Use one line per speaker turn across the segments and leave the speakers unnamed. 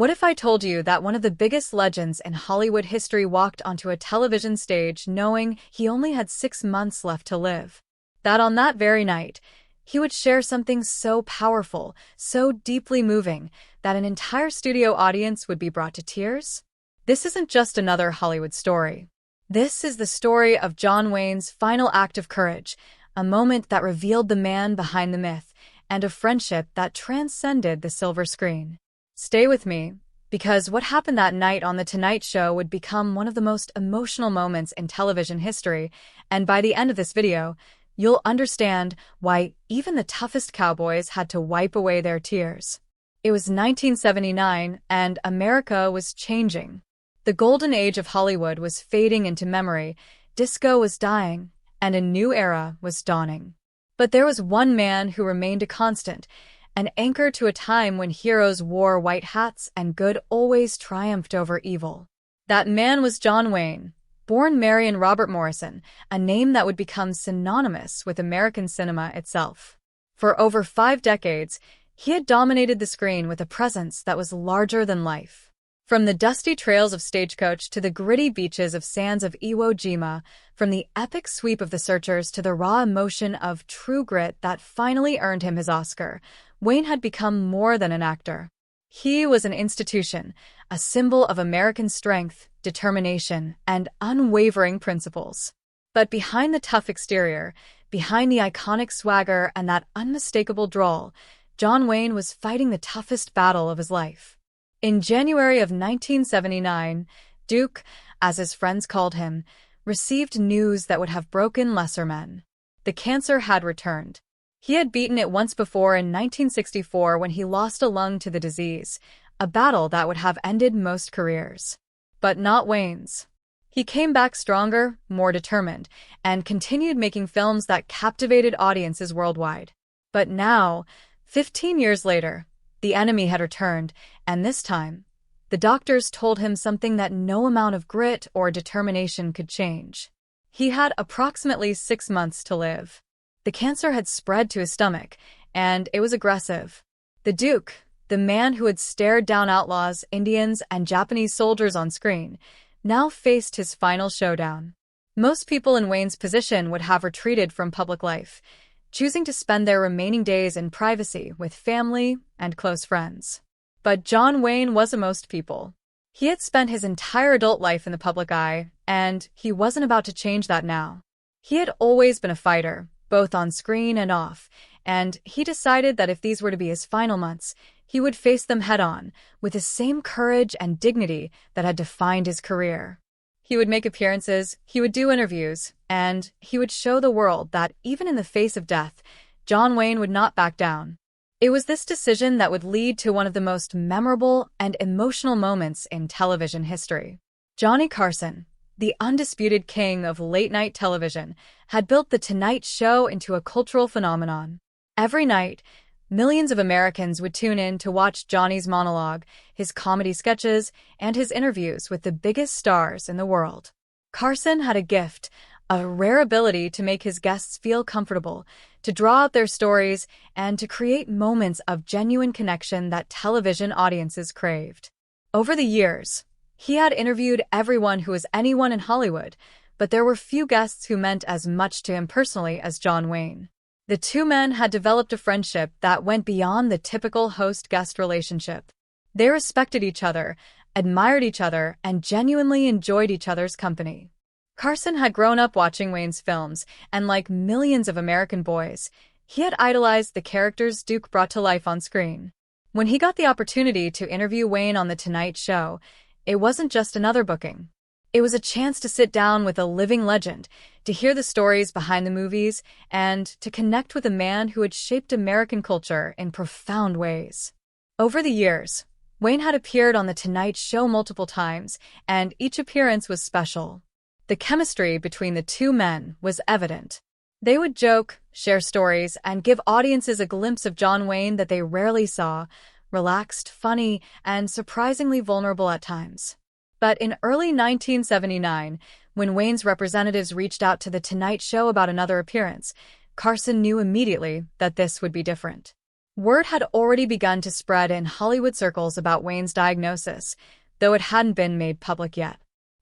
What if I told you that one of the biggest legends in Hollywood history walked onto a television stage knowing he only had 6 months left to live? That on that very night, he would share something so powerful, so deeply moving, that an entire studio audience would be brought to tears? This isn't just another Hollywood story. This is the story of John Wayne's final act of courage, a moment that revealed the man behind the myth, and a friendship that transcended the silver screen. Stay with me, because what happened that night on The Tonight Show would become one of the most emotional moments in television history, and by the end of this video, you'll understand why even the toughest cowboys had to wipe away their tears. It was 1979, and America was changing. The golden age of Hollywood was fading into memory, disco was dying, and a new era was dawning. But there was one man who remained a constant, an anchor to a time when heroes wore white hats and good always triumphed over evil. That man was John Wayne, born Marion Robert Morrison, a name that would become synonymous with American cinema itself. For over 5 decades, he had dominated the screen with a presence that was larger than life. From the dusty trails of Stagecoach to the gritty beaches of sands of Iwo Jima, from the epic sweep of The Searchers to the raw emotion of True Grit that finally earned him his Oscar, Wayne had become more than an actor. He was an institution, a symbol of American strength, determination, and unwavering principles. But behind the tough exterior, behind the iconic swagger and that unmistakable drawl, John Wayne was fighting the toughest battle of his life. In January of 1979, Duke, as his friends called him, received news that would have broken lesser men. The cancer had returned. He had beaten it once before in 1964 when he lost a lung to the disease, a battle that would have ended most careers. But not Wayne's. He came back stronger, more determined, and continued making films that captivated audiences worldwide. But now, 15 years later, the enemy had returned, and this time, the doctors told him something that no amount of grit or determination could change. He had approximately 6 months to live. The cancer had spread to his stomach, and it was aggressive. The Duke, the man who had stared down outlaws, Indians, and Japanese soldiers on screen, now faced his final showdown. Most people in Wayne's position would have retreated from public life, choosing to spend their remaining days in privacy with family and close friends. But John Wayne wasn't most people. He had spent his entire adult life in the public eye, and he wasn't about to change that now. He had always been a fighter, both on screen and off, and he decided that if these were to be his final months, he would face them head-on, with the same courage and dignity that had defined his career. He would make appearances, he would do interviews, and he would show the world that even in the face of death, John Wayne would not back down. It was this decision that would lead to one of the most memorable and emotional moments in television history. Johnny Carson, the undisputed king of late-night television, had built The Tonight Show into a cultural phenomenon. Every night, millions of Americans would tune in to watch Johnny's monologue, his comedy sketches, and his interviews with the biggest stars in the world. Carson had a gift, a rare ability to make his guests feel comfortable, to draw out their stories, and to create moments of genuine connection that television audiences craved. Over the years, he had interviewed everyone who was anyone in Hollywood, but there were few guests who meant as much to him personally as John Wayne. The two men had developed a friendship that went beyond the typical host-guest relationship. They respected each other, admired each other, and genuinely enjoyed each other's company. Carson had grown up watching Wayne's films, and like millions of American boys, he had idolized the characters Duke brought to life on screen. When he got the opportunity to interview Wayne on The Tonight Show, it wasn't just another booking. It was a chance to sit down with a living legend, to hear the stories behind the movies, and to connect with a man who had shaped American culture in profound ways. Over the years, Wayne had appeared on The Tonight Show multiple times, and each appearance was special. The chemistry between the two men was evident. They would joke, share stories, and give audiences a glimpse of John Wayne that they rarely saw, relaxed, funny, and surprisingly vulnerable at times. But in early 1979, when Wayne's representatives reached out to The Tonight Show about another appearance, Carson knew immediately that this would be different. Word had already begun to spread in Hollywood circles about Wayne's diagnosis, though it hadn't been made public yet.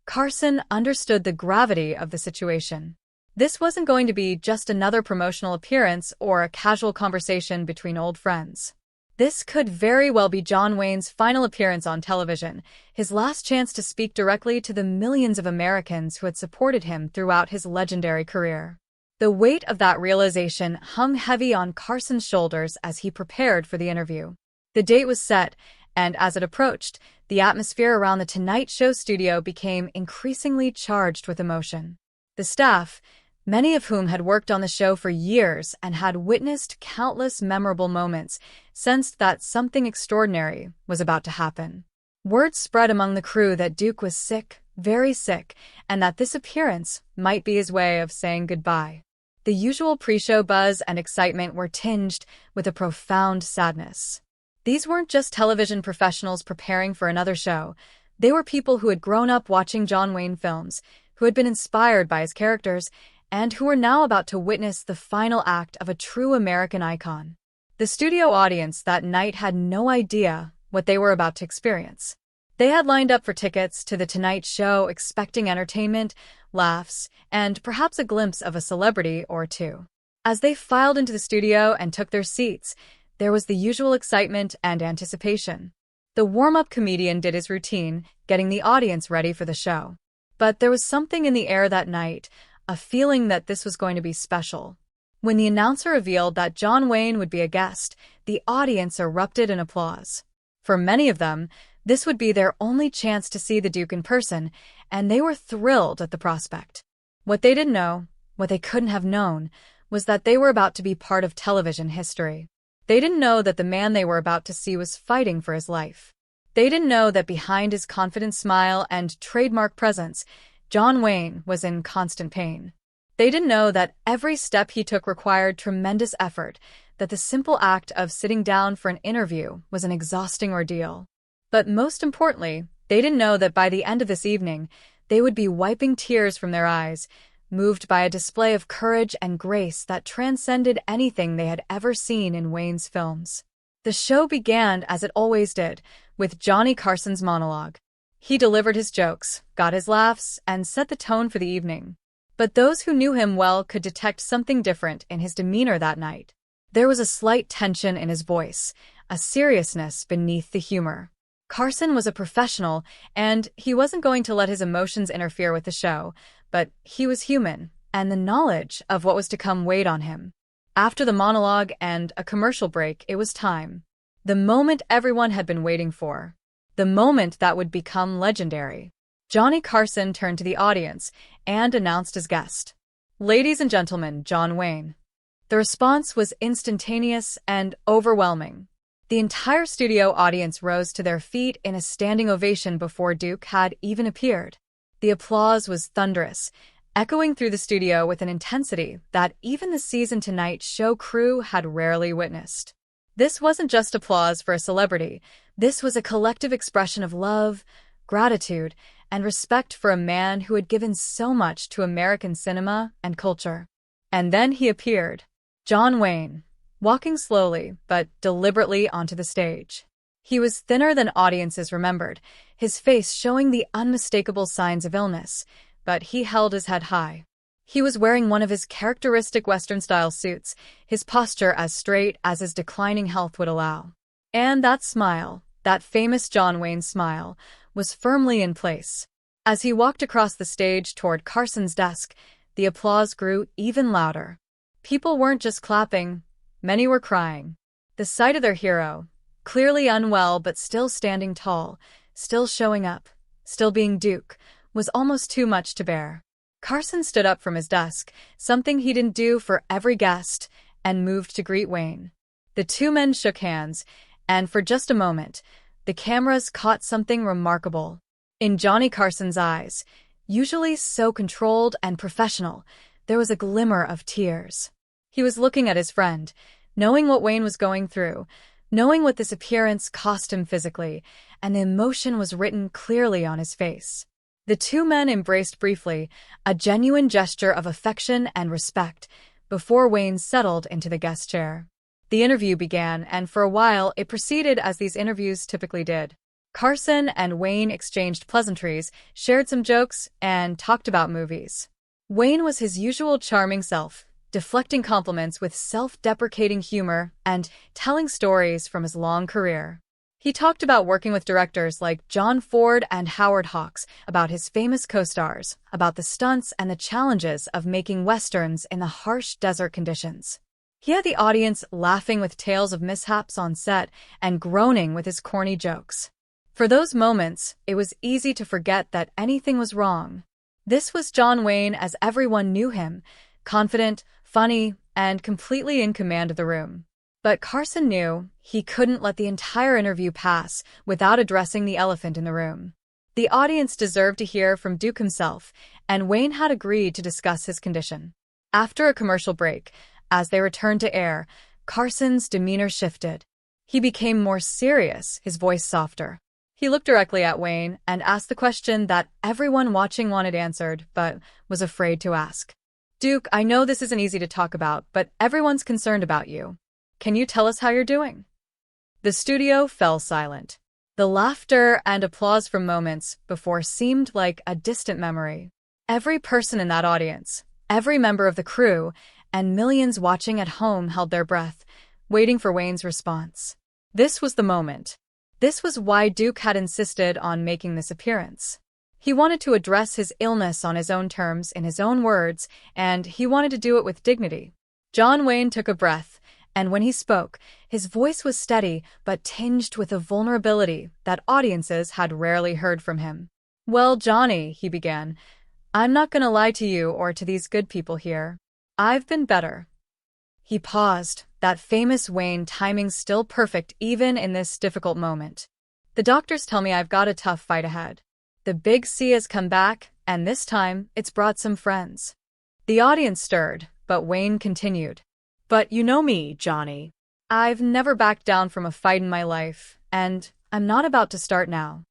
Carson understood the gravity of the situation. This wasn't going to be just another promotional appearance or a casual conversation between old friends. This could very well be John Wayne's final appearance on television, his last chance to speak directly to the millions of Americans who had supported him throughout his legendary career. The weight of that realization hung heavy on Carson's shoulders as he prepared for the interview. The date was set, and as it approached, the atmosphere around the Tonight Show studio became increasingly charged with emotion. The staff, many of whom had worked on the show for years and had witnessed countless memorable moments, sensed that something extraordinary was about to happen. Word spread among the crew that Duke was sick, very sick, and that this appearance might be his way of saying goodbye. The usual pre-show buzz and excitement were tinged with a profound sadness. These weren't just television professionals preparing for another show. They were people who had grown up watching John Wayne films, who had been inspired by his characters, and who were now about to witness the final act of a true American icon. The studio audience that night had no idea what they were about to experience. They had lined up for tickets to The Tonight Show expecting entertainment, laughs, and perhaps a glimpse of a celebrity or two. As they filed into the studio and took their seats, there was the usual excitement and anticipation. The warm-up comedian did his routine, getting the audience ready for the show. But there was something in the air that night, a feeling that this was going to be special. When the announcer revealed that John Wayne would be a guest, the audience erupted in applause. For many of them, this would be their only chance to see the Duke in person, and they were thrilled at the prospect. What they didn't know, what they couldn't have known, was that they were about to be part of television history. They didn't know that the man they were about to see was fighting for his life. They didn't know that behind his confident smile and trademark presence, John Wayne was in constant pain. They didn't know that every step he took required tremendous effort, that the simple act of sitting down for an interview was an exhausting ordeal. But most importantly, they didn't know that by the end of this evening, they would be wiping tears from their eyes, moved by a display of courage and grace that transcended anything they had ever seen in Wayne's films. The show began as it always did, with Johnny Carson's monologue. He delivered his jokes, got his laughs, and set the tone for the evening. But those who knew him well could detect something different in his demeanor that night. There was a slight tension in his voice, a seriousness beneath the humor. Carson was a professional, and he wasn't going to let his emotions interfere with the show, but he was human, and the knowledge of what was to come weighed on him. After the monologue and a commercial break, it was time. The moment everyone had been waiting for. The moment that would become legendary. Johnny Carson turned to the audience and announced his guest. "Ladies and gentlemen, John Wayne." The response was instantaneous and overwhelming. The entire studio audience rose to their feet in a standing ovation before Duke had even appeared. The applause was thunderous, echoing through the studio with an intensity that even the Season Tonight Show crew had rarely witnessed. This wasn't just applause for a celebrity. This was a collective expression of love, gratitude, and respect for a man who had given so much to American cinema and culture. And then he appeared. John Wayne, walking slowly but deliberately onto the stage. He was thinner than audiences remembered, his face showing the unmistakable signs of illness, but he held his head high. He was wearing one of his characteristic Western-style suits, his posture as straight as his declining health would allow. And that smile, that famous John Wayne smile, was firmly in place. As he walked across the stage toward Carson's desk, the applause grew even louder. People weren't just clapping, many were crying. The sight of their hero, clearly unwell but still standing tall, still showing up, still being Duke, was almost too much to bear. Carson stood up from his desk, something he didn't do for every guest, and moved to greet Wayne. The two men shook hands, and for just a moment, the cameras caught something remarkable. In Johnny Carson's eyes, usually so controlled and professional, there was a glimmer of tears. He was looking at his friend, knowing what Wayne was going through, knowing what this appearance cost him physically, and the emotion was written clearly on his face. The two men embraced briefly, a genuine gesture of affection and respect, before Wayne settled into the guest chair. The interview began, and for a while it proceeded as these interviews typically did. Carson and Wayne exchanged pleasantries, shared some jokes, and talked about movies. Wayne was his usual charming self, deflecting compliments with self-deprecating humor and telling stories from his long career. He talked about working with directors like John Ford and Howard Hawks, about his famous co-stars, about the stunts and the challenges of making westerns in the harsh desert conditions. He had the audience laughing with tales of mishaps on set and groaning with his corny jokes. For those moments, it was easy to forget that anything was wrong. This was John Wayne as everyone knew him, confident, funny, and completely in command of the room. But Carson knew he couldn't let the entire interview pass without addressing the elephant in the room. The audience deserved to hear from Duke himself, and Wayne had agreed to discuss his condition. After a commercial break, as they returned to air, Carson's demeanor shifted. He became more serious, his voice softer. He looked directly at Wayne and asked the question that everyone watching wanted answered, but was afraid to ask. "Duke, I know this isn't easy to talk about, but everyone's concerned about you. Can you tell us how you're doing?" The studio fell silent. The laughter and applause from moments before seemed like a distant memory. Every person in that audience, every member of the crew, and millions watching at home held their breath, waiting for Wayne's response. This was the moment. This was why Duke had insisted on making this appearance. He wanted to address his illness on his own terms, in his own words, and he wanted to do it with dignity. John Wayne took a breath, and when he spoke, his voice was steady but tinged with a vulnerability that audiences had rarely heard from him. "Well, Johnny," he began, "I'm not going to lie to you or to these good people here. I've been better." He paused, that famous Wayne timing still perfect even in this difficult moment. "The doctors tell me I've got a tough fight ahead. The big C has come back, and this time it's brought some friends." The audience stirred, but Wayne continued. "But you know me, Johnny. I've never backed down from a fight in my life, and I'm not about to start now."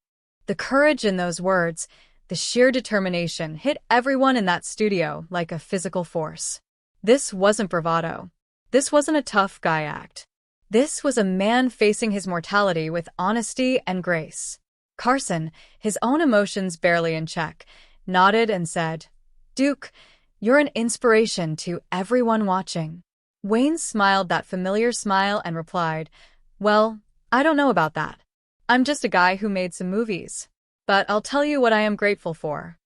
The courage in those words, the sheer determination, hit everyone in that studio like a physical force. This wasn't bravado. This wasn't a tough guy act. This was a man facing his mortality with honesty and grace. Carson, his own emotions barely in check, nodded and said, "Duke, you're an inspiration to everyone watching." Wayne smiled that familiar smile and replied, "Well, I don't know about that. I'm just a guy who made some movies. But I'll tell you what I am grateful for."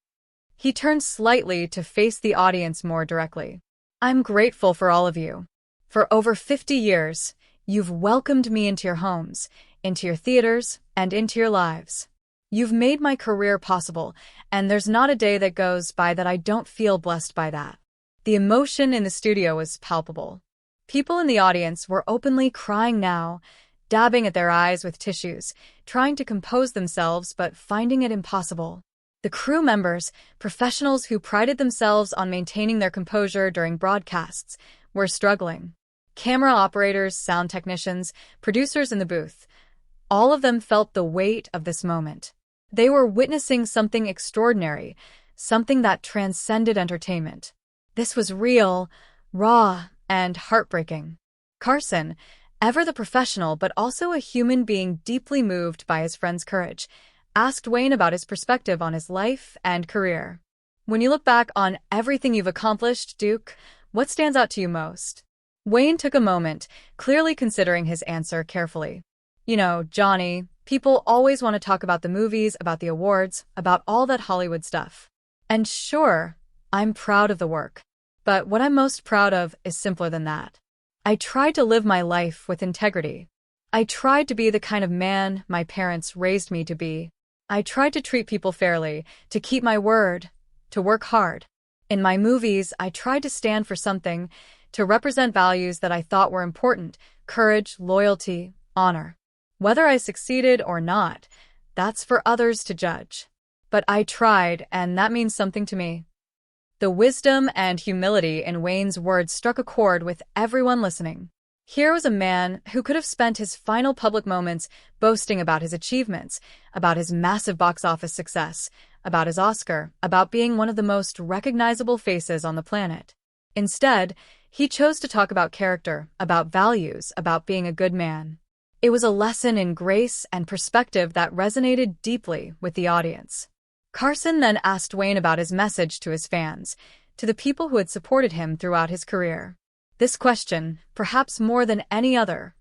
He turned slightly to face the audience more directly. "I'm grateful for all of you. For over 50 years, you've welcomed me into your homes, into your theaters, and into your lives. You've made my career possible, and there's not a day that goes by that I don't feel blessed by that." The emotion in the studio was palpable. People in the audience were openly crying now, dabbing at their eyes with tissues, trying to compose themselves but finding it impossible. The crew members, professionals who prided themselves on maintaining their composure during broadcasts, were struggling. Camera operators, sound technicians, producers in the booth, all of them felt the weight of this moment. They were witnessing something extraordinary, something that transcended entertainment. This was real, raw, and heartbreaking. Carson, ever the professional but also a human being deeply moved by his friend's courage, asked Wayne about his perspective on his life and career. "When you look back on everything you've accomplished, Duke, what stands out to you most?" Wayne took a moment, clearly considering his answer carefully. "You know, Johnny, people always want to talk about the movies, about the awards, about all that Hollywood stuff. And sure, I'm proud of the work. But what I'm most proud of is simpler than that. I tried to live my life with integrity. I tried to be the kind of man my parents raised me to be. I tried to treat people fairly, to keep my word, to work hard. In my movies, I tried to stand for something, to represent values that I thought were important: courage, loyalty, honor. Whether I succeeded or not, that's for others to judge. But I tried, and that means something to me." The wisdom and humility in Wayne's words struck a chord with everyone listening. Here was a man who could have spent his final public moments boasting about his achievements, about his massive box office success, about his Oscar, about being one of the most recognizable faces on the planet. Instead, He chose to talk about character, about values, about being a good man. It was a lesson in grace and perspective that resonated deeply with the audience. Carson then asked Wayne about his message to his fans, to the people who had supported him throughout his career. This question, perhaps more than any other,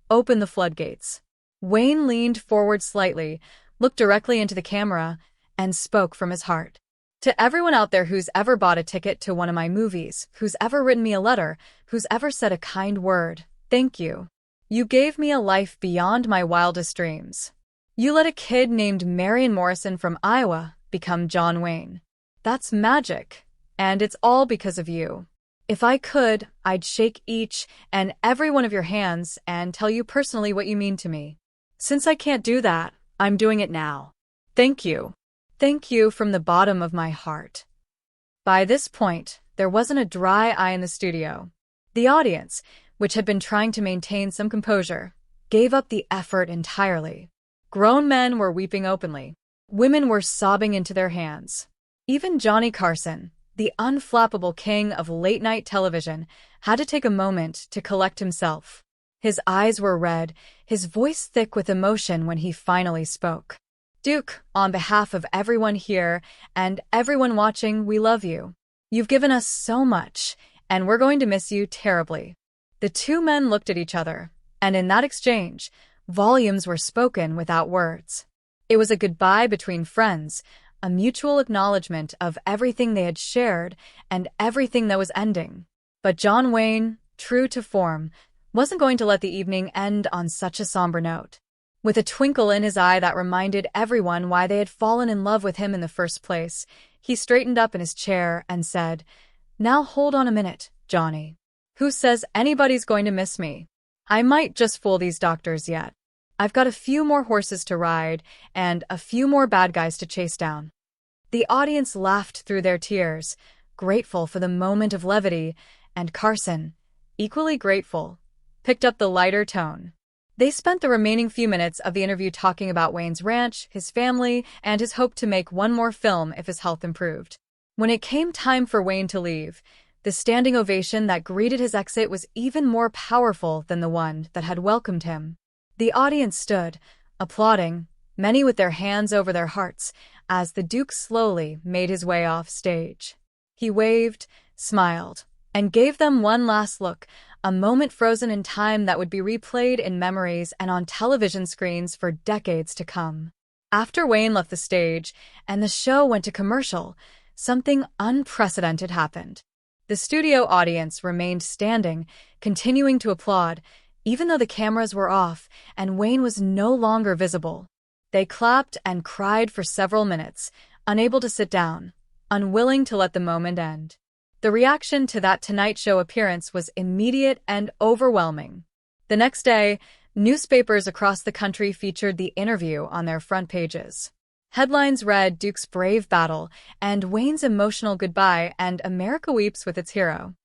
opened the floodgates. Wayne leaned forward slightly, looked directly into the camera, and spoke from his heart. To everyone out there who's ever bought a ticket to one of my movies, who's ever written me a letter, who's ever said a kind word, thank you. You gave me a life beyond my wildest dreams. You let a kid named Marion Morrison from Iowa become John Wayne. That's magic, and it's all because of you. If I could, I'd shake each and every one of your hands and tell you personally what you mean to me. Since I can't do that, I'm doing it now. Thank you. Thank you from the bottom of my heart. By this point, there wasn't a dry eye in the studio. The audience, which had been trying to maintain some composure, gave up the effort entirely. Grown men were weeping openly. Women were sobbing into their hands. Even Johnny Carson, the unflappable king of late-night television, had to take a moment to collect himself. His eyes were red, his voice thick with emotion when he finally spoke. Duke, on behalf of everyone here and everyone watching, we love you. You've given us so much, and we're going to miss you terribly. The two men looked at each other, and in that exchange, volumes were spoken without words. It was a goodbye between friends, a mutual acknowledgement of everything they had shared and everything that was ending. But John Wayne, true to form, wasn't going to let the evening end on such a somber note. With a twinkle in his eye that reminded everyone why they had fallen in love with him in the first place, he straightened up in his chair and said, "Now hold on a minute, Johnny. Who says anybody's going to miss me? I might just fool these doctors yet. I've got a few more horses to ride and a few more bad guys to chase down." The audience laughed through their tears, grateful for the moment of levity, and Carson, equally grateful, picked up the lighter tone. They spent the remaining few minutes of the interview talking about Wayne's ranch, his family, and his hope to make one more film if his health improved. When it came time for Wayne to leave, the standing ovation that greeted his exit was even more powerful than the one that had welcomed him. The audience stood, applauding, many with their hands over their hearts, as the Duke slowly made his way off stage. He waved, smiled, and gave them one last look, a moment frozen in time that would be replayed in memories and on television screens for decades to come. After Wayne left the stage and the show went to commercial, something unprecedented happened. The studio audience remained standing, continuing to applaud, even though the cameras were off and Wayne was no longer visible. They clapped and cried for several minutes, unable to sit down, unwilling to let the moment end. The reaction to that Tonight Show appearance was immediate and overwhelming. The next day, newspapers across the country featured the interview on their front pages. Headlines read Duke's brave battle and Wayne's emotional goodbye and America weeps with its hero.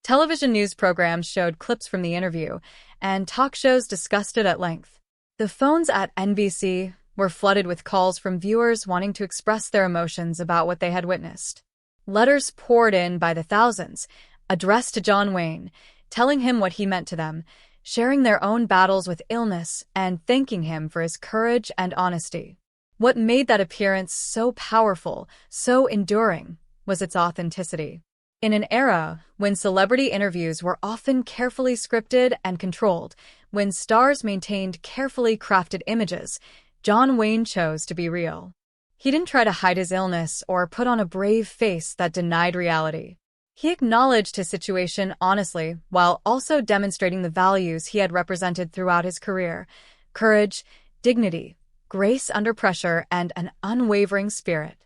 Television news programs showed clips from the interview, and talk shows discussed it at length. The phones at NBC were flooded with calls from viewers wanting to express their emotions about what they had witnessed. Letters poured in by the thousands, addressed to John Wayne, telling him what he meant to them, sharing their own battles with illness, and thanking him for his courage and honesty. What made that appearance so powerful, so enduring, was its authenticity. In an era when celebrity interviews were often carefully scripted and controlled, when stars maintained carefully crafted images, John Wayne chose to be real. He didn't try to hide his illness or put on a brave face that denied reality. He acknowledged his situation honestly, while also demonstrating the values he had represented throughout his career: courage, dignity, grace under pressure, and an unwavering spirit.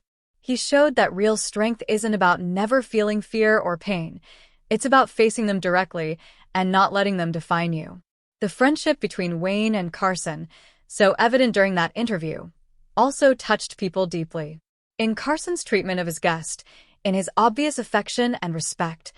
He showed that real strength isn't about never feeling fear or pain. It's about facing them directly and not letting them define you. The friendship between Wayne and Carson, so evident during that interview, also touched people deeply. In Carson's treatment of his guest, in his obvious affection and respect,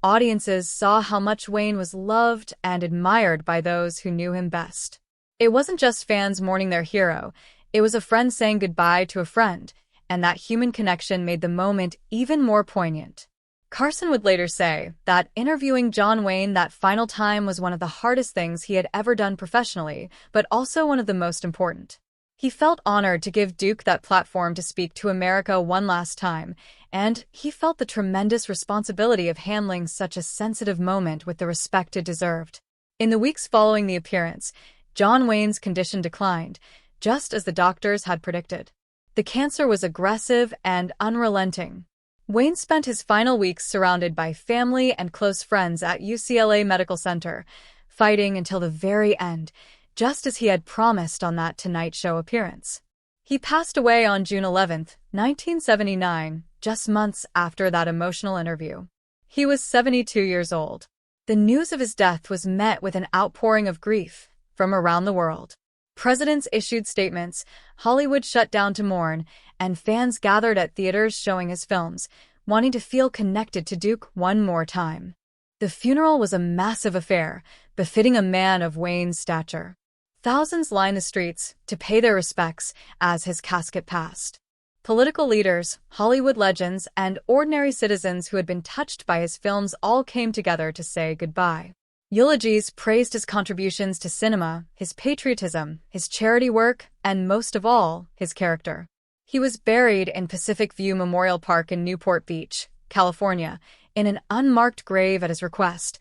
audiences saw how much Wayne was loved and admired by those who knew him best. It wasn't just fans mourning their hero, it was a friend saying goodbye to a friend, and that human connection made the moment even more poignant. Carson would later say that interviewing John Wayne that final time was one of the hardest things he had ever done professionally, but also one of the most important. He felt honored to give Duke that platform to speak to America one last time, and he felt the tremendous responsibility of handling such a sensitive moment with the respect it deserved. In the weeks following the appearance, John Wayne's condition declined, just as the doctors had predicted. The cancer was aggressive and unrelenting. Wayne spent his final weeks surrounded by family and close friends at UCLA Medical Center, fighting until the very end, just as he had promised on that Tonight Show appearance. He passed away on June 11, 1979, just months after that emotional interview. He was 72 years old. The news of his death was met with an outpouring of grief from around the world. Presidents issued statements, Hollywood shut down to mourn, and fans gathered at theaters showing his films, wanting to feel connected to Duke one more time. The funeral was a massive affair, befitting a man of Wayne's stature. Thousands lined the streets to pay their respects as his casket passed. Political leaders, Hollywood legends, and ordinary citizens who had been touched by his films all came together to say goodbye. Eulogies praised his contributions to cinema, his patriotism, his charity work, and most of all, his character. He was buried in Pacific View Memorial Park in Newport Beach, California, in an unmarked grave at his request.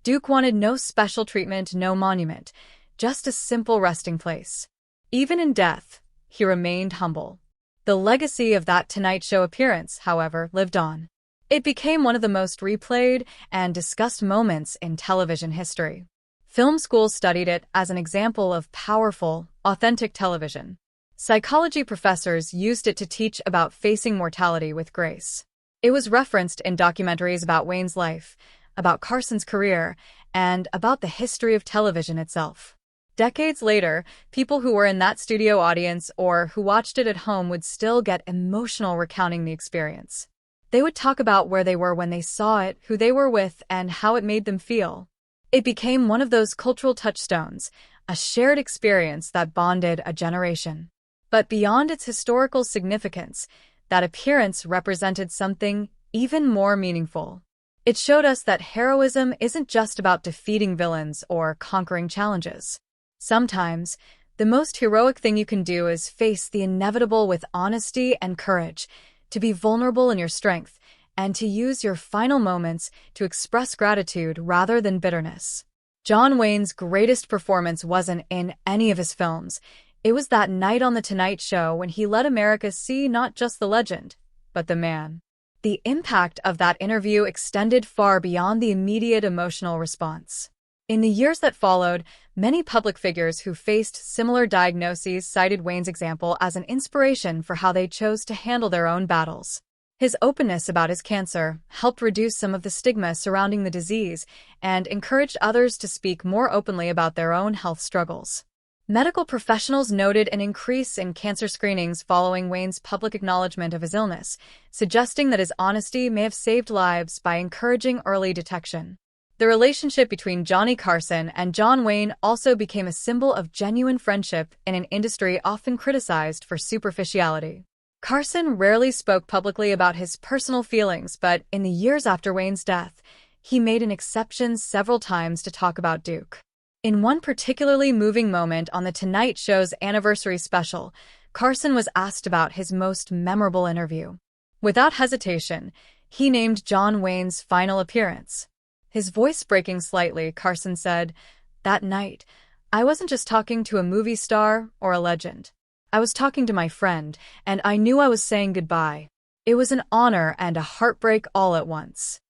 Duke wanted no special treatment, no monument, just a simple resting place. Even in death, he remained humble. The legacy of that Tonight Show appearance, however, lived on. It became one of the most replayed and discussed moments in television history. Film schools studied it as an example of powerful, authentic television. Psychology professors used it to teach about facing mortality with grace. It was referenced in documentaries about Wayne's life, about Carson's career, and about the history of television itself. Decades later, people who were in that studio audience or who watched it at home would still get emotional recounting the experience. They would talk about where they were when they saw it, who they were with, and how it made them feel. It became one of those cultural touchstones, a shared experience that bonded a generation. But beyond its historical significance, that appearance represented something even more meaningful. It showed us that heroism isn't just about defeating villains or conquering challenges. Sometimes, the most heroic thing you can do is face the inevitable with honesty and courage, to be vulnerable in your strength, and to use your final moments to express gratitude rather than bitterness. John Wayne's greatest performance wasn't in any of his films. It was that night on The Tonight Show when he let America see not just the legend, but the man. The impact of that interview extended far beyond the immediate emotional response. In the years that followed, many public figures who faced similar diagnoses cited Wayne's example as an inspiration for how they chose to handle their own battles. His openness about his cancer helped reduce some of the stigma surrounding the disease and encouraged others to speak more openly about their own health struggles. Medical professionals noted an increase in cancer screenings following Wayne's public acknowledgement of his illness, suggesting that his honesty may have saved lives by encouraging early detection. The relationship between Johnny Carson and John Wayne also became a symbol of genuine friendship in an industry often criticized for superficiality. Carson rarely spoke publicly about his personal feelings, but in the years after Wayne's death, he made an exception several times to talk about Duke. In one particularly moving moment on The Tonight Show's anniversary special, Carson was asked about his most memorable interview. Without hesitation, he named John Wayne's final appearance. His voice breaking slightly, Carson said, "That night, I wasn't just talking to a movie star or a legend. I was talking to my friend, and I knew I was saying goodbye. It was an honor and a heartbreak all at once."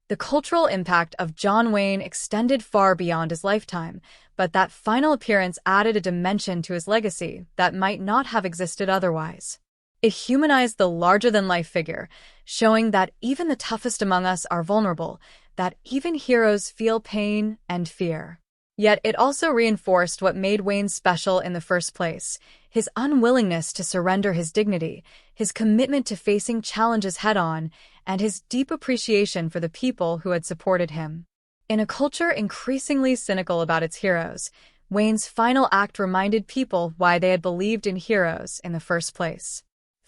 The cultural impact of John Wayne extended far beyond his lifetime, but that final appearance added a dimension to his legacy that might not have existed otherwise. It humanized the larger-than-life figure, showing that even the toughest among us are vulnerable, that even heroes feel pain and fear. Yet it also reinforced what made Wayne special in the first place: his unwillingness to surrender his dignity, his commitment to facing challenges head-on, and his deep appreciation for the people who had supported him. In a culture increasingly cynical about its heroes, Wayne's final act reminded people why they had believed in heroes in the first place.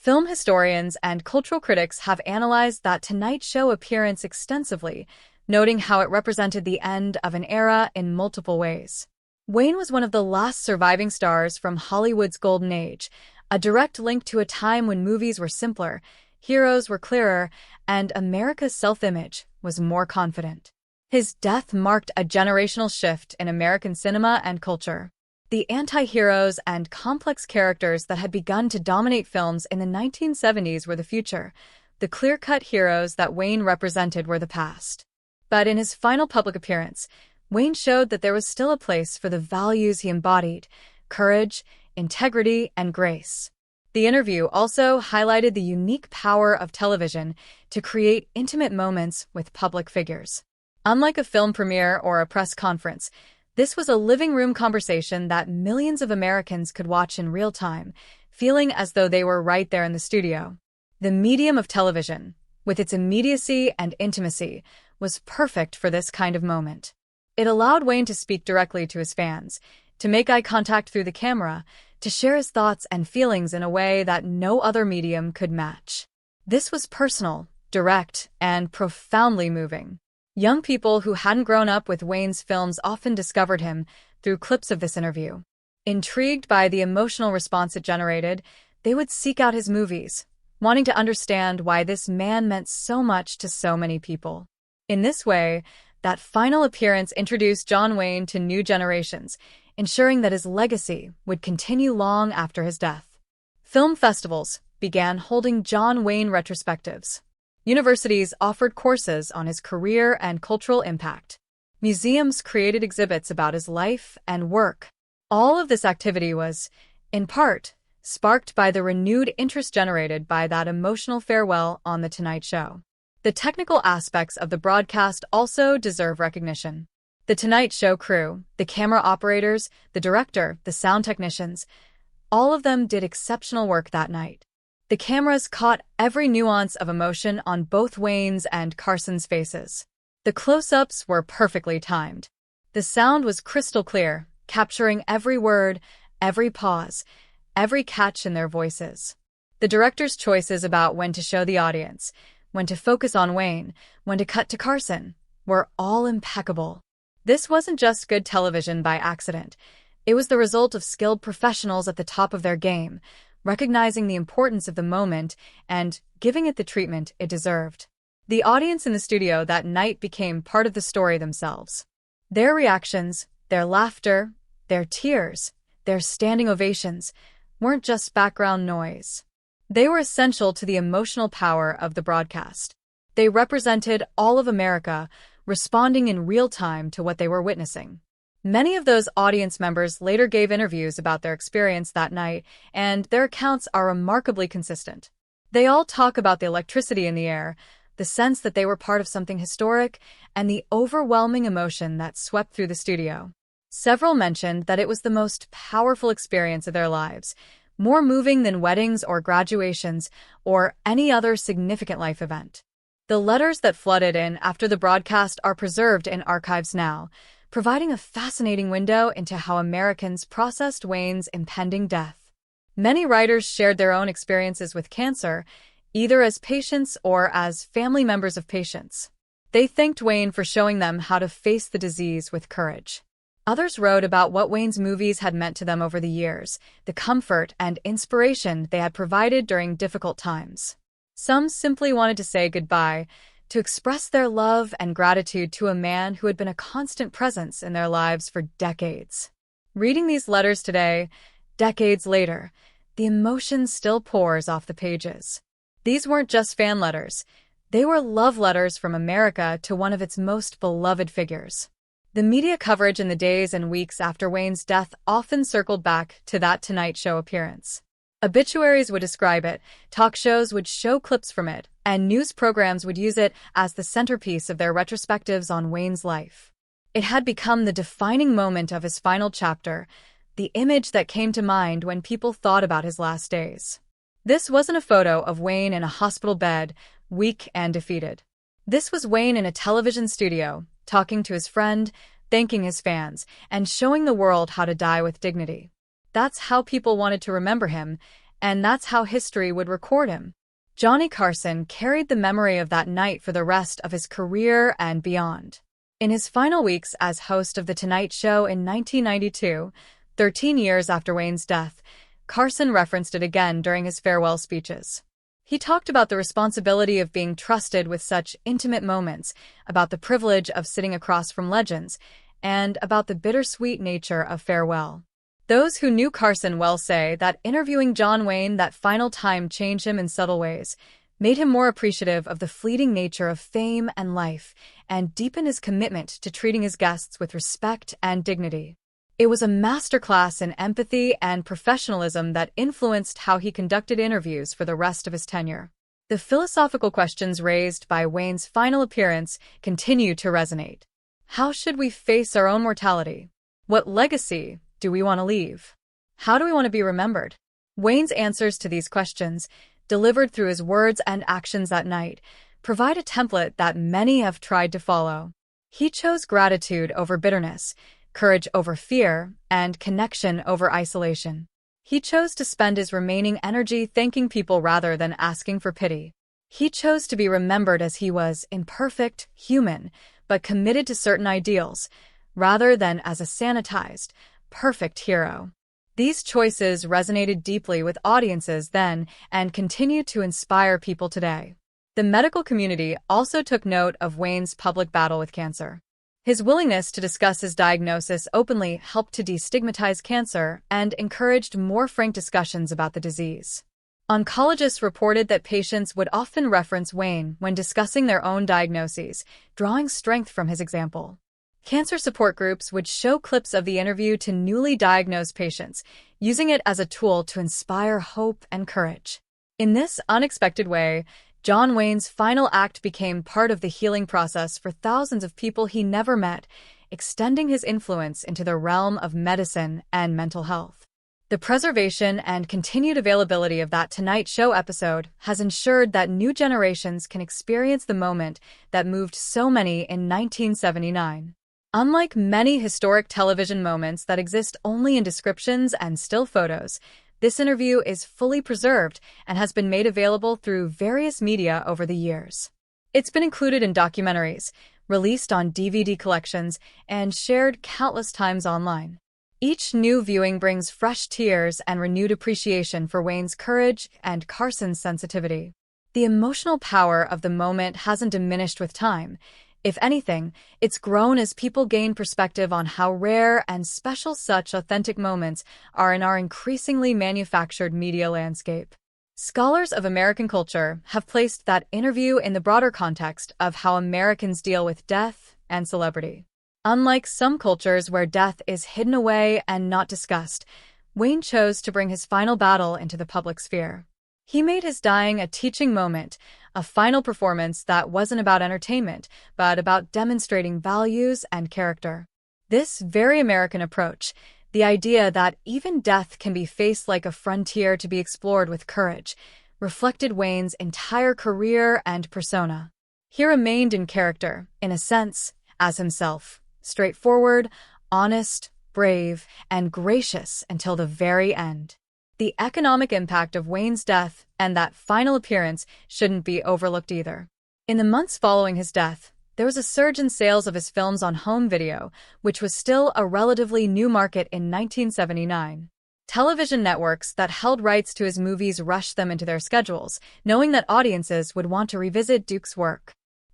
Film historians and cultural critics have analyzed that Tonight Show appearance extensively, noting how it represented the end of an era in multiple ways. Wayne was one of the last surviving stars from Hollywood's golden age, a direct link to a time when movies were simpler, heroes were clearer, and America's self-image was more confident. His death marked a generational shift in American cinema and culture. The anti-heroes and complex characters that had begun to dominate films in the 1970s were the future. The clear-cut heroes that Wayne represented were the past. But in his final public appearance, Wayne showed that there was still a place for the values he embodied: courage, integrity, and grace. The interview also highlighted the unique power of television to create intimate moments with public figures. Unlike a film premiere or a press conference, this was a living room conversation that millions of Americans could watch in real time, feeling as though they were right there in the studio. The medium of television, with its immediacy and intimacy, was perfect for this kind of moment. It allowed Wayne to speak directly to his fans, to make eye contact through the camera, to share his thoughts and feelings in a way that no other medium could match. This was personal, direct, and profoundly moving. Young people who hadn't grown up with Wayne's films often discovered him through clips of this interview. Intrigued by the emotional response it generated, they would seek out his movies, wanting to understand why this man meant so much to so many people. In this way, that final appearance introduced John Wayne to new generations, ensuring that his legacy would continue long after his death. Film festivals began holding John Wayne retrospectives. Universities offered courses on his career and cultural impact. Museums created exhibits about his life and work. All of this activity was, in part, sparked by the renewed interest generated by that emotional farewell on The Tonight Show. The technical aspects of the broadcast also deserve recognition. The Tonight Show crew, the camera operators, the director, the sound technicians, all of them did exceptional work that night. The cameras caught every nuance of emotion on both Wayne's and Carson's faces. The close-ups were perfectly timed. The sound was crystal clear, capturing every word, every pause, every catch in their voices. The director's choices about when to show the audience, when to focus on Wayne, when to cut to Carson, were all impeccable. This wasn't just good television by accident. It was the result of skilled professionals at the top of their game, recognizing the importance of the moment and giving it the treatment it deserved. The audience in the studio that night became part of the story themselves. Their reactions, their laughter, their tears, their standing ovations weren't just background noise. They were essential to the emotional power of the broadcast. They represented all of America, responding in real time to what they were witnessing. Many of those audience members later gave interviews about their experience that night, and their accounts are remarkably consistent. They all talk about the electricity in the air, the sense that they were part of something historic, and the overwhelming emotion that swept through the studio. Several mentioned that it was the most powerful experience of their lives, more moving than weddings or graduations or any other significant life event. The letters that flooded in after the broadcast are preserved in archives now, providing a fascinating window into how Americans processed Wayne's impending death. Many writers shared their own experiences with cancer, either as patients or as family members of patients. They thanked Wayne for showing them how to face the disease with courage. Others wrote about what Wayne's movies had meant to them over the years, the comfort and inspiration they had provided during difficult times. Some simply wanted to say goodbye, to express their love and gratitude to a man who had been a constant presence in their lives for decades. Reading these letters today, decades later, the emotion still pours off the pages. These weren't just fan letters. They were love letters from America to one of its most beloved figures. The media coverage in the days and weeks after Wayne's death often circled back to that Tonight Show appearance. Obituaries would describe it, talk shows would show clips from it, and news programs would use it as the centerpiece of their retrospectives on Wayne's life. It had become the defining moment of his final chapter, the image that came to mind when people thought about his last days. This wasn't a photo of Wayne in a hospital bed, weak and defeated. This was Wayne in a television studio, talking to his friend, thanking his fans, and showing the world how to die with dignity. That's how people wanted to remember him, and that's how history would record him. Johnny Carson carried the memory of that night for the rest of his career and beyond. In his final weeks as host of The Tonight Show in 1992, 13 years after Wayne's death, Carson referenced it again during his farewell speeches. He talked about the responsibility of being trusted with such intimate moments, about the privilege of sitting across from legends, and about the bittersweet nature of farewell. Those who knew Carson well say that interviewing John Wayne that final time changed him in subtle ways, made him more appreciative of the fleeting nature of fame and life, and deepened his commitment to treating his guests with respect and dignity. It was a masterclass in empathy and professionalism that influenced how he conducted interviews for the rest of his tenure. The philosophical questions raised by Wayne's final appearance continue to resonate. How should we face our own mortality? What legacy do we want to leave? How do we want to be remembered? Wayne's answers to these questions, delivered through his words and actions that night, provide a template that many have tried to follow. He chose gratitude over bitterness, courage over fear, and connection over isolation. He chose to spend his remaining energy thanking people rather than asking for pity. He chose to be remembered as he was imperfect, human, but committed to certain ideals, rather than as a sanitized, perfect hero. These choices resonated deeply with audiences then and continue to inspire people today. The medical community also took note of Wayne's public battle with cancer. His willingness to discuss his diagnosis openly helped to destigmatize cancer and encouraged more frank discussions about the disease. Oncologists reported that patients would often reference Wayne when discussing their own diagnoses, drawing strength from his example. Cancer support groups would show clips of the interview to newly diagnosed patients, using it as a tool to inspire hope and courage. In this unexpected way, John Wayne's final act became part of the healing process for thousands of people he never met, extending his influence into the realm of medicine and mental health. The preservation and continued availability of that Tonight Show episode has ensured that new generations can experience the moment that moved so many in 1979. Unlike many historic television moments that exist only in descriptions and still photos, this interview is fully preserved and has been made available through various media over the years. It's been included in documentaries, released on DVD collections, and shared countless times online. Each new viewing brings fresh tears and renewed appreciation for Wayne's courage and Carson's sensitivity. The emotional power of the moment hasn't diminished with time. If anything, it's grown as people gain perspective on how rare and special such authentic moments are in our increasingly manufactured media landscape. Scholars of American culture have placed that interview in the broader context of how Americans deal with death and celebrity. Unlike some cultures where death is hidden away and not discussed, Wayne chose to bring his final battle into the public sphere. He made his dying a teaching moment, a final performance that wasn't about entertainment, but about demonstrating values and character. This very American approach, the idea that even death can be faced like a frontier to be explored with courage, reflected Wayne's entire career and persona. He remained in character, in a sense, as himself, straightforward, honest, brave, and gracious until the very end. The economic impact of Wayne's death and that final appearance shouldn't be overlooked either. In the months following his death, there was a surge in sales of his films on home video, which was still a relatively new market in 1979. Television networks that held rights to his movies rushed them into their schedules, knowing that audiences would want to revisit Duke's work.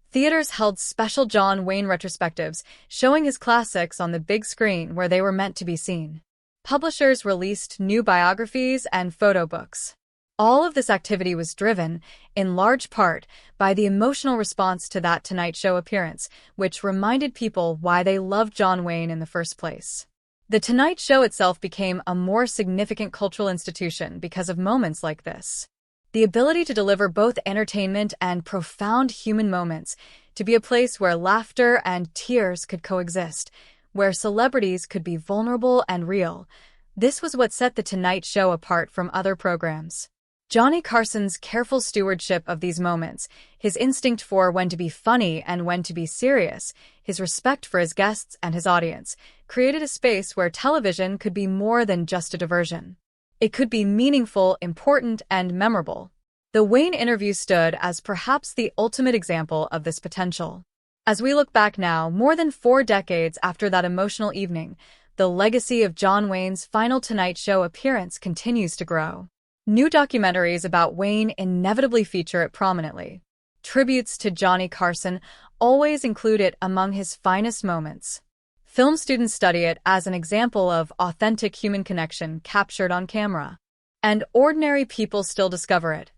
Theaters held special John Wayne retrospectives, showing his classics on the big screen where they were meant to be seen. Publishers released new biographies and photo books. All of this activity was driven, in large part, by the emotional response to that Tonight Show appearance, which reminded people why they loved John Wayne in the first place. The Tonight Show itself became a more significant cultural institution because of moments like this. The ability to deliver both entertainment and profound human moments, to be a place where laughter and tears could coexist, where celebrities could be vulnerable and real. This was what set The Tonight Show apart from other programs. Johnny Carson's careful stewardship of these moments, his instinct for when to be funny and when to be serious, his respect for his guests and his audience, created a space where television could be more than just a diversion. It could be meaningful, important, and memorable. The Wayne interview stood as perhaps the ultimate example of this potential. As we look back now, more than 4 decades after that emotional evening, the legacy of John Wayne's final Tonight Show appearance continues to grow. New documentaries about Wayne inevitably feature it prominently. Tributes to Johnny Carson always include it among his finest moments. Film students study it as an example of authentic human connection captured on camera. And ordinary people still discover it,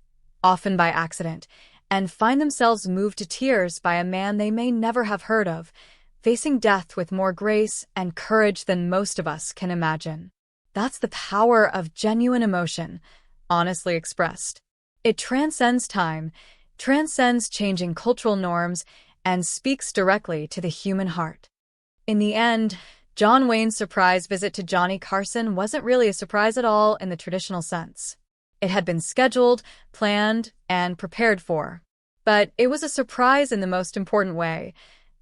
often by accident, and find themselves moved to tears by a man they may never have heard of, facing death with more grace and courage than most of us can imagine. That's the power of genuine emotion, honestly expressed. It transcends time, transcends changing cultural norms, and speaks directly to the human heart. In the end, John Wayne's surprise visit to Johnny Carson wasn't really a surprise at all in the traditional sense. It had been scheduled, planned, and prepared for. But it was a surprise in the most important way.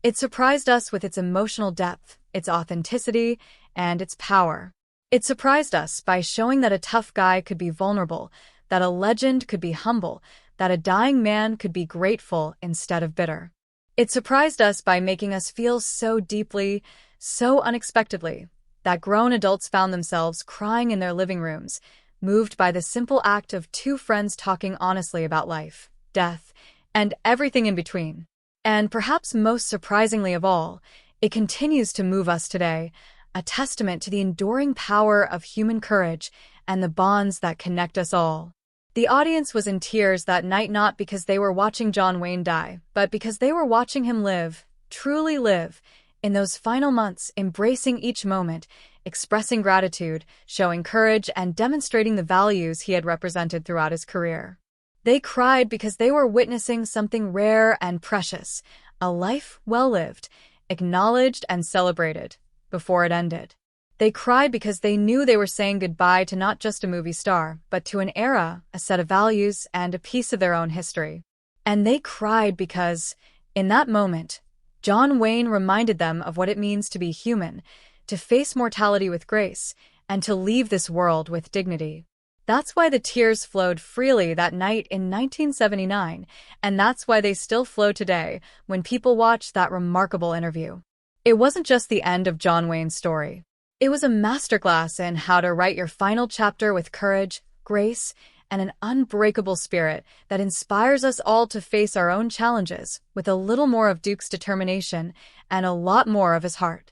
It surprised us with its emotional depth, its authenticity, and its power. It surprised us by showing that a tough guy could be vulnerable, that a legend could be humble, that a dying man could be grateful instead of bitter. It surprised us by making us feel so deeply, so unexpectedly, that grown adults found themselves crying in their living rooms, moved by the simple act of 2 friends talking honestly about life, death, and everything in between. And perhaps most surprisingly of all, it continues to move us today, a testament to the enduring power of human courage and the bonds that connect us all. The audience was in tears that night not because they were watching John Wayne die, but because they were watching him live, truly live, in those final months, embracing each moment, expressing gratitude, showing courage, and demonstrating the values he had represented throughout his career. They cried because they were witnessing something rare and precious, a life well lived, acknowledged and celebrated, before it ended. They cried because they knew they were saying goodbye to not just a movie star, but to an era, a set of values, and a piece of their own history. And they cried because, in that moment, John Wayne reminded them of what it means to be human, to face mortality with grace, and to leave this world with dignity. That's why the tears flowed freely that night in 1979, and that's why they still flow today when people watch that remarkable interview. It wasn't just the end of John Wayne's story. It was a masterclass in how to write your final chapter with courage, grace, and an unbreakable spirit that inspires us all to face our own challenges with a little more of Duke's determination and a lot more of his heart.